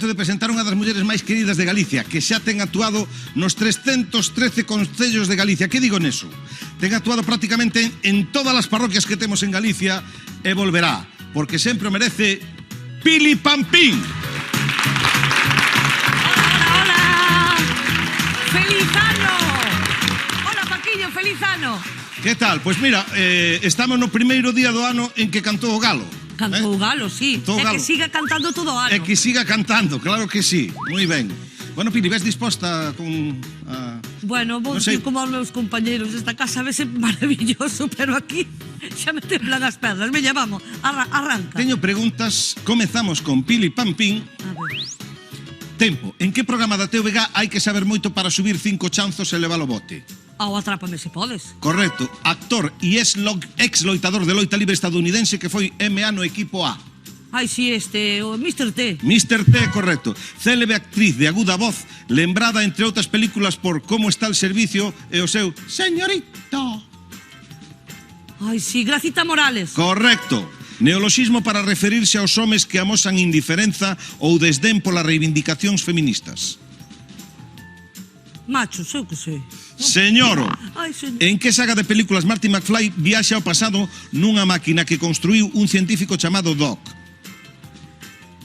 de presentar unha das mulleres máis queridas de Galicia, que xa ten actuado nos 313 concellos de Galicia. Que digo neso? Ten actuado prácticamente en todas as parroquias que temos en Galicia e volverá, porque sempre o merece Pili Pampín. Hola, hola. Feliz ano. Hola, Paquiño, feliz ano. Que tal? Pois mira, estamos no primeiro día do ano en que cantou o galo. Cantou o galo, sí. Cantou o galo. E que siga cantando todo o ano. E que siga cantando, claro que sí. Moi ben. Bueno, Pili, ves disposta con... Bueno, vou dicir como aos meus compañeros desta casa, vese maravilloso, pero aquí xa me temblan as pernas. Veña, vamos, arranca. Teño preguntas, comezamos con Pili Pampín. A ver. Tempo, en que programa da TVG hai que saber moito para subir 5 chanzos e levar o bote? Ao Atrápame se podes. Correcto, actor e ex-loitador de loita libre estadounidense que foi MA no equipo A. Ai, si, o Mr. T. Mr. T, correcto. Célebre actriz de aguda voz, lembrada entre outras películas por Como está el servicio e o seu Señorito. Ai, si, Gracita Morales. Correcto. Neoloxismo para referirse aos homes que amosan indiferenza ou desdén polas reivindicacións feministas. Machos, eu que sei. Señoro, Ai, señor. en que saga de películas Marty McFly viaxa ao pasado nunha máquina que construiu un científico chamado Doc?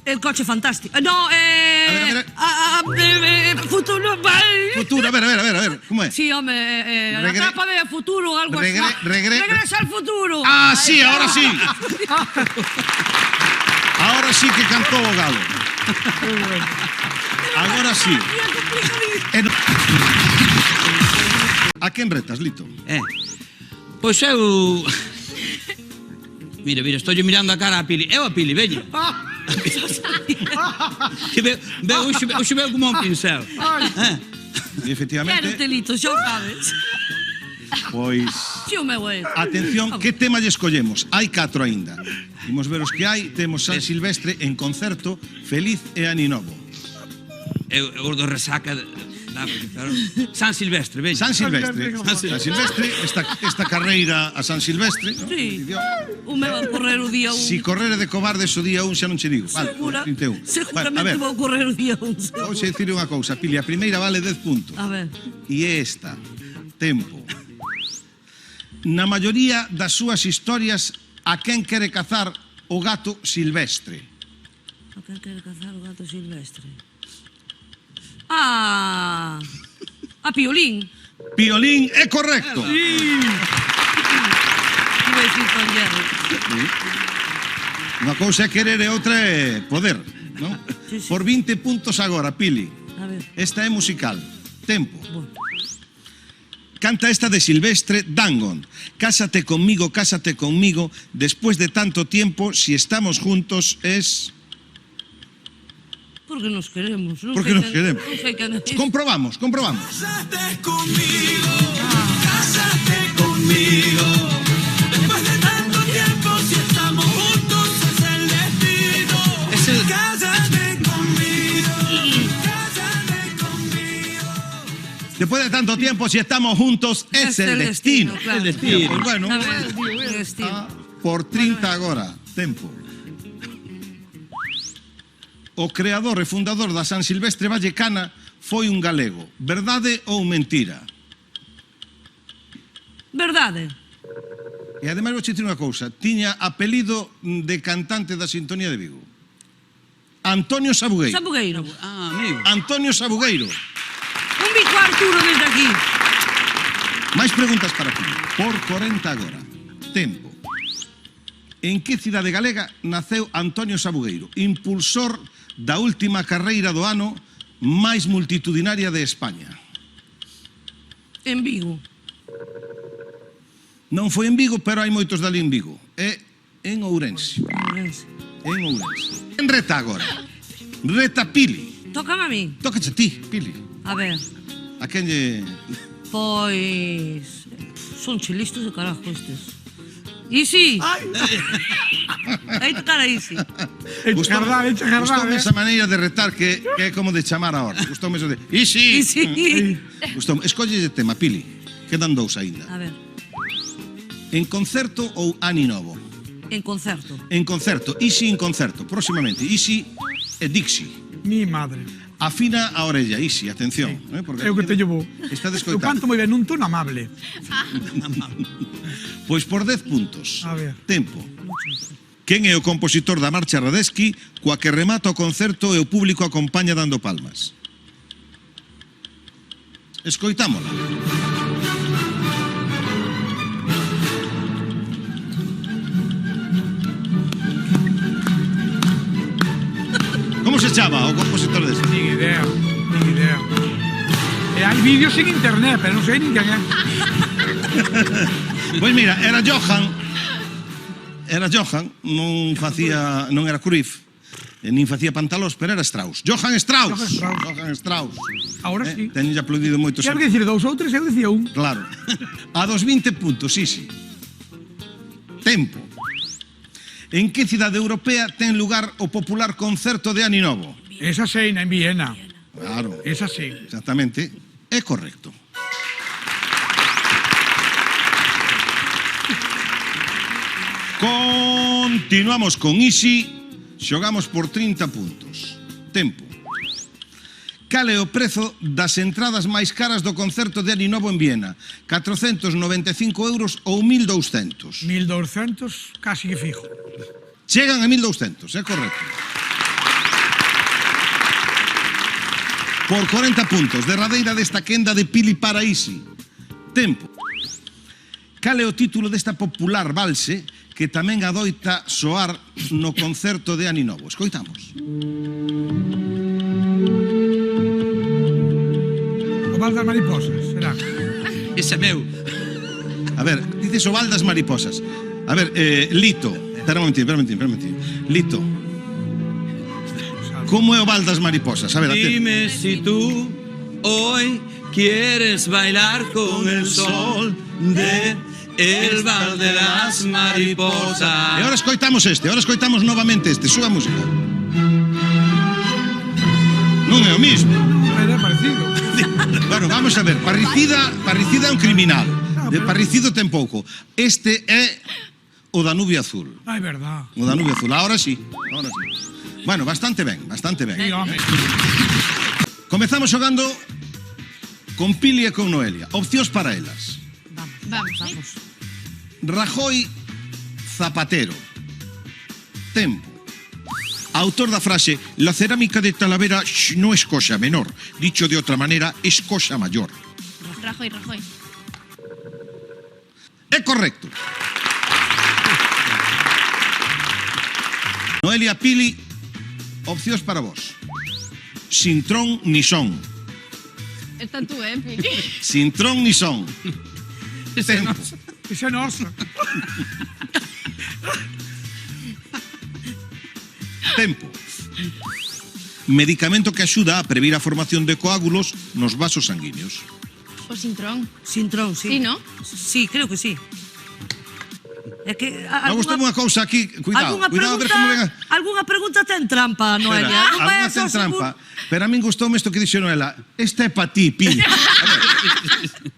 El coche fantástico. No, ver. Futuro, vai. Futuro, a ver, como é? Sí, home, Atrápame al futuro, algo así. Regresa al futuro. Ah, sí, ahora sí. Ahora sí que cantou o galo. Agora sí. A quen retas, Lito? Pois eu... Mira, estou mirando a cara a Pili. Eu a Pili, veña. Hoxe veo como un pincel. E efectivamente... Quero telito, xa o sabes. Pois... Si o meu é. Atención, que tema lle escollemos? Hai 4 aínda. Imos ver os que hai. Temos San Silvestre en concerto, Feliz e Aninovo. Eu do resaca... San Silvestre, veña. San Silvestre. San Silvestre, esta carreira a San Silvestre. Sí. O meu a correr o día 1. Si correre de cobardes o día 1 xa non che digo. Vale, 31. Seguramente vou correr o día 1. Vou xe dicir unha cousa, Pili, a primeira vale 10 puntos. A ver. E esta, tempo. Na maioría das súas historias, a quen quere cazar o gato silvestre? A quen quere cazar o gato silvestre? A Piolín. Piolín é correcto. Iba a dicir con hierro. Unha cousa é querer e outra é poder, non? Sí. Por 20 puntos agora, Pili. A ver. Esta é musical. Tempo. Bueno. Canta esta de Silvestre, Dangon. Cásate conmigo, después de tanto tiempo, si estamos juntos es... Porque nos queremos. Porque nos queremos. Non sei quen é. Comprobamos. Cásate conmigo, después de tanto tiempo, si estamos juntos es el destino. Cásate conmigo. Después de tanto tiempo, si estamos juntos, es el destino. Claro. El destino. Pues bueno, El destino. por 30 agora, tempo. O creador e fundador da San Silvestre Vallecana foi un galego. Verdade ou mentira? Verdade. E ademais vou dicir unha cousa. Tiña apelido de cantante da Sintonía de Vigo. Antonio Sabugueiro. Sabugueiro. Amigo. Antonio Sabugueiro. Un bico Arturo desde aquí. Máis preguntas para ti. Por 40 agora. Tempo. En que cidade galega naceu Antonio Sabugueiro, impulsor da última carreira do ano máis multitudinaria de España? En Vigo. Non foi en Vigo, pero hai moitos dali en Vigo. É en Ourense. En Ourense. En reta agora. Reta Pili. Tócame a mí. Tócache a ti, Pili. A ver. A quen lle... Pois... Son chelistos de carajo estes. Isi. Aí tocar a Isi. Gustoume esa maneira de retar que é como de chamar a hora. Gustoume eso de... Isi. Gustoume. Escolle de tema, Pili. Quedan 2 aínda. A ver. En concerto ou Aninovo? En concerto. En concerto. Isi en concerto. Próximamente. Isi e Dixie. Mi madre. Afina a orella, Isi, atención. Porque Eu que teño bo. está Eu descoitando. canto moi ben nun tono amable. Pois por 10 puntos. A ver. Tempo. Quen é o compositor da marcha Radetzky coa que remata o concerto e o público acompaña dando palmas? Escoitámola. Como se chama o compositor deste? Nin idea, nin idea. E hai vídeos en internet, pero non sei nin quen é. Pois mira, era Johann, non era Cruyff, nin facía pantalós, pero era Strauss. Johann Strauss. Johann Strauss. Ahora sí. Teño aplaudido moito. Quero dicir 2 ou 3, eu dicía 1. Claro. A dos 20 puntos, sí. Tempo. En que cidade europea ten lugar o popular concerto de Ano Novo? Esa sei, en Viena. Claro. Esa sí. Exactamente. É correcto. Continuamos con Isi. Xogamos por 30 puntos. Tempo. Cal é o prezo das entradas máis caras do concerto de Ano Novo en Viena? 495 euros ou 1.200? 1.200, casi que fijo. Chegan a 1.200, é correcto. Por 40 puntos, derradeira desta quenda de Pili para Isi. Tempo. Cal é o título desta popular valse que tamén adoita soar no concerto de Ano Novo? Escoitamos. O Val das Mariposas, será? Ese é meu. A ver, dices o Val das Mariposas. A ver, Lito. Espera un momentín. Lito. Como é o Val das Mariposas? A ver, atento. Dime si tú hoy quieres bailar con el sol de el Val de las Mariposas. E ahora escoitamos novamente este. Suba a música. Non é o mismo. Pero é parecido. Bueno, vamos a ver. Parricida é un criminal. De parricido ten pouco. Este é o Danubio Azul. Ai, verdad. O Danubio Azul. Ahora sí. Bueno, bastante ben. Sí, home. Comezamos xogando con Pili e con Noelia. Opcións para elas. Vamos. Rajoy, Zapatero. Tempo. Autor da frase la cerámica de Talavera no es cosa menor. Dicho de otra manera, es cosa mayor. Rajoy. É correcto. Noelia, Pili, opcións para vos. Sin tron ni son. Esta tú, Pili. Sin tron ni son. Tempo. Esa é nosa. Tempo. Medicamento que axuda a previr a formación de coágulos nos vasos sanguíneos. O Sintrón. Sintrón, sí. Sí, ¿no? Sí, creo que sí. É que Logo ten unha cousa aquí, cuidado a ver como venga. Algunha pregunta ten trampa, Noelia. Non Alguna vayas ten ao trampa, pero a min gustoume isto que dixo Noela. Esta é pa ti, Pili.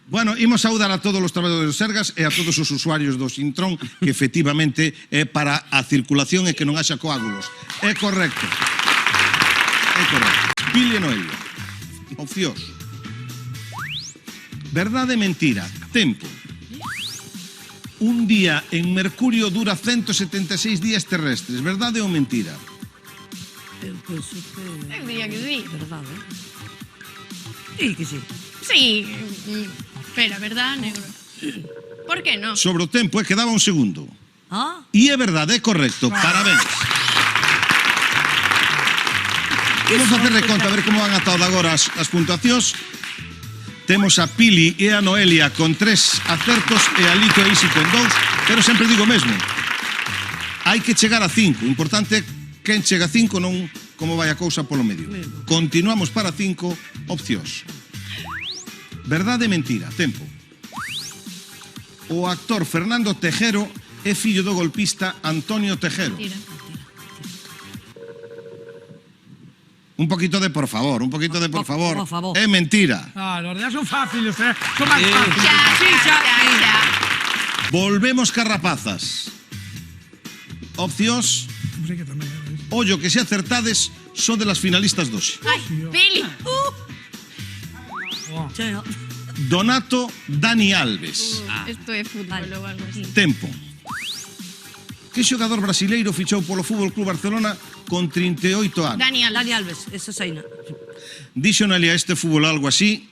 Bueno, imos saudar a todos os traballadores do Sergas e a todos os usuarios do Sintrón, que efectivamente é para a circulación e que non haxa coágulos. É correcto. Pili e Noelia. Opcións. Verdade e mentira. Tempo. Un día en Mercurio dura 176 días terrestres. Verdade ou mentira? Eu penso que... Eu diría que sí. Verdade. Sí, que sí. Sí. Espera, ¿verdad, negro? ¿Por qué no? Sobre o tempo, quedaba un segundo. Ah? E é verdade, é correcto. Parabéns. Vamos a facer de conta, a ver como van ata agora as puntuacións. Temos a Pili e a Noelia con 3 acertos e a Lito e Isi con 2, pero sempre digo mesmo. Hai que chegar a 5. O importante é quen chega a 5, non como vai a cousa polo medio. Continuamos para 5 opcións. Verdade e mentira. Tempo. O actor Fernando Tejero é fillo do golpista Antonio Tejero. Mentira. Un poquito de por favor. Por favor. É mentira. Ah, los días son fáciles, son máis fáciles. Xa. Volvemos carrapazas. Opcións. Sí, que tamén é. Ollo que se acertades son de las finalistas doxe. Ay, Pili. Che, Donato Dani Alves. Esto é fútbol ou algo así. Tempo. Que xogador brasileiro fichou polo Fútbol Club Barcelona con 38 anos? Dani Alves. Dani Alves, esa saína. Dixo Noelia este fútbol algo así.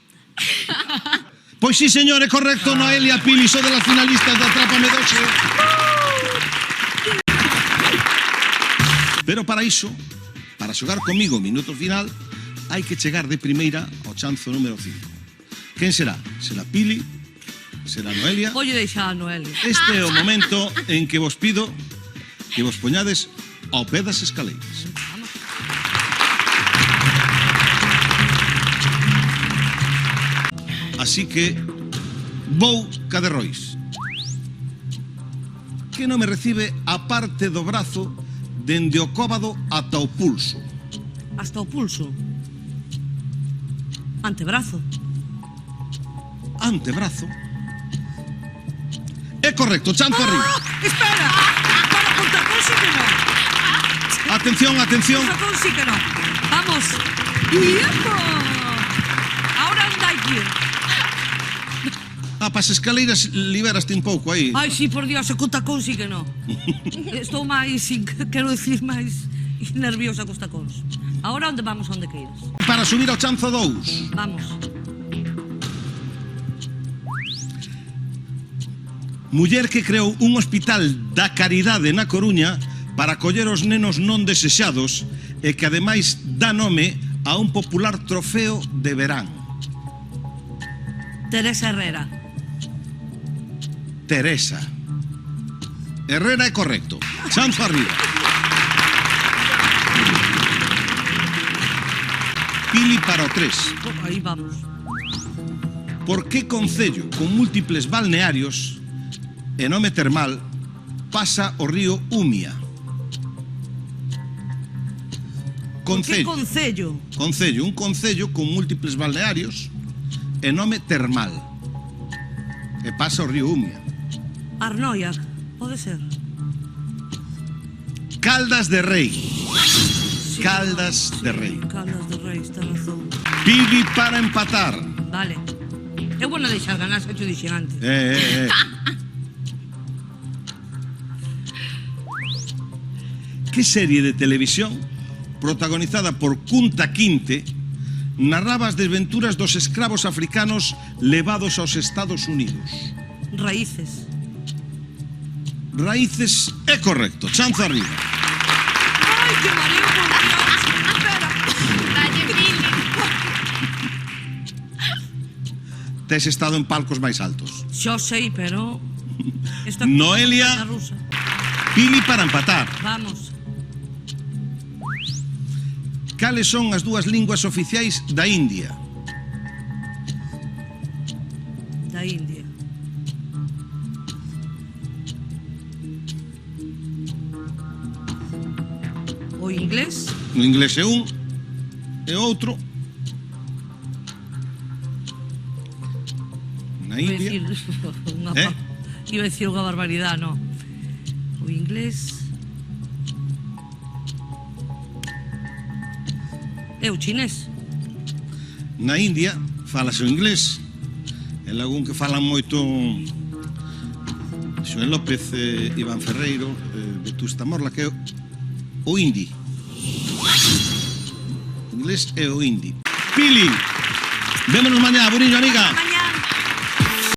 Pois sí, señor, é correcto. Noelia Pili, son de las finalistas de Atrápame Doxe. Pero para iso, para xogar comigo o minuto final, hai que chegar de primeira ao chanzo número 5. Quen será? Será Pili? Será Noelia? Voy deixar a Noelia. Este é o momento en que vos pido que vos poñades ao pé das escaleiras. Así que vou ca de Rois, que non me recibe a parte do brazo dende o cóbado ata o pulso. Hasta o pulso. Antebrazo. Antebrazo. É correcto, chanzo arriba. Espera. Para contar con sí que no. Atención, atención. Contar con sí que no. Vamos. ¡Tiempo! Ahora onde hai que ir? Para as escaleiras liberaste un pouco aí. Ai, sí, por Dios, se conta con sí que no. Estou máis, quero decir, máis nerviosa cos tacóns. Ahora onde vamos, onde queiras? Para subir ao chanzo 2. Vamos. Muller que creou un hospital da caridade na Coruña para acoller os nenos non desexados e que ademais dá nome a un popular trofeo de verán. Teresa Herrera. Teresa Herrera é correcto. Chanzo arriba. Pili para o 3. Aí vamos. Por que concello con múltiples balnearios e nome termal pasa o río Umia? Que concello? Concello, un concello con múltiples balnearios e nome termal e pasa o río Umia. Arnoia, pode ser. Caldas de Rei. Sí, Caldas de Rei. Caldas de Rei, está razón. Pili para empatar. Vale. É bueno deixar ganar, xa te dixen antes. Que serie de televisión protagonizada por Kunta Kinte narraba as desventuras dos escravos africanos levados aos Estados Unidos? Raíces. Raíces é correcto. Chanzo arriba. Ai, que mareo, por Dios. Espera. Dalle, Pili. Tes estado en palcos máis altos. Xo sei, pero... Esta Noelia. cosa rusa. Pili para empatar. Vamos. Cales son as dúas linguas oficiais da India? Da India. O inglés. O inglés é un e outro na Iba a India. decir unha Eh? Iba a decir unha barbaridade, no. O inglés. É o chinés. Na India falase o inglés. En algún que falan moito Xoel López, Iván Ferreiro, Vetusta Morla, que é o hindi. O inglés é o hindi. Pili, vémonos mañá, Buriño, amiga.